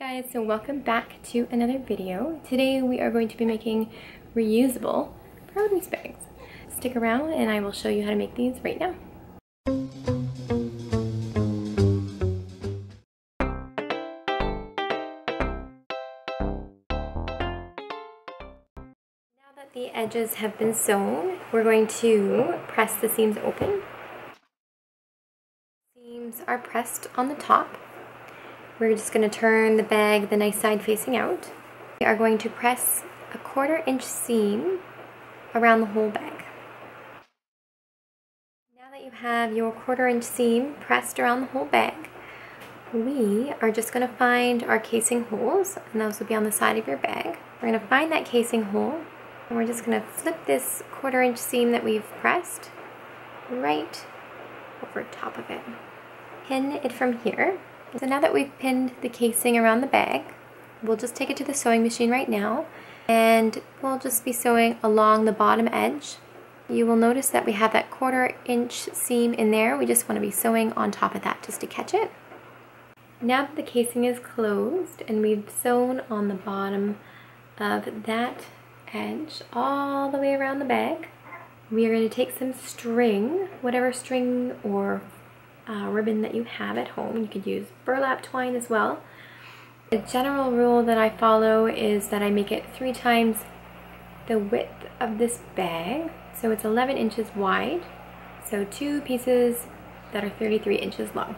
Hey guys, so welcome back to another video. Today we are going to be making reusable produce bags. Stick around and I will show you how to make these right now. Now that the edges have been sewn, we're going to press the seams open. Seams are pressed on the top. We're just going to turn the bag the nice side facing out. We are going to press a 1/4 inch seam around the whole bag. Now that you have your 1/4 inch seam pressed around the whole bag, we are just going to find our casing holes, and those will be on the side of your bag. We're going to find that casing hole, and we're just going to flip this 1/4 inch seam that we've pressed right over top of it. Pin it from here. So now that we've pinned the casing around the bag, we'll just take it to the sewing machine right now, and we'll just be sewing along the bottom edge. You will notice that we have that 1/4 inch seam in there. We just want to be sewing on top of that just to catch it. Now that the casing is closed and we've sewn on the bottom of that edge all the way around the bag, we are going to take some string, whatever string or ribbon that you have at home. You could use burlap twine as well. The general rule that I follow is that I make it 3 times the width of this bag. So it's 11 inches wide. So 2 pieces that are 33 inches long.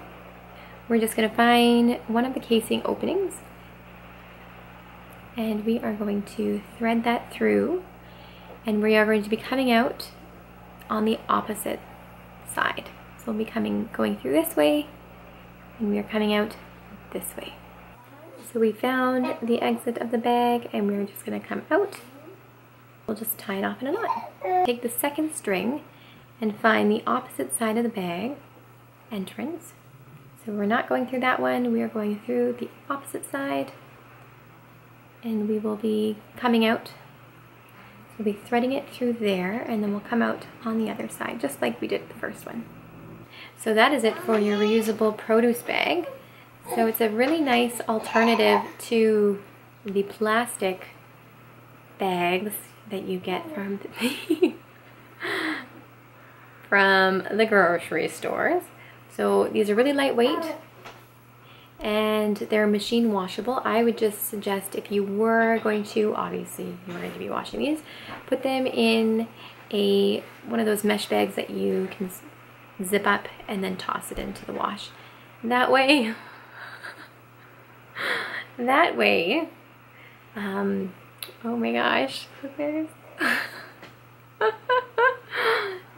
We're just going to find one of the casing openings, and we are going to thread that through, and we are going to be coming out on the opposite side. So we'll be going through this way, and we are coming out this way. So we found the exit of the bag, and we're just going to come out. We'll just tie it off in a knot. Take the second string and find the opposite side of the bag entrance. So we're not going through that one, we are going through the opposite side, and we will be coming out. So we'll be threading it through there, and then we'll come out on the other side, just like we did the first one. So that is it for your reusable produce bag. So it's a really nice alternative to the plastic bags that you get from the grocery stores. So these are really lightweight and they're machine washable. I would just suggest, if you were going to, obviously you were going to be washing these, put them in one of those mesh bags that you can zip up and then toss it into the wash. That way, oh my gosh,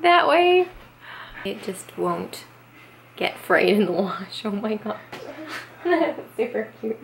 that way it just won't get frayed in the wash. Oh my god, that's super cute.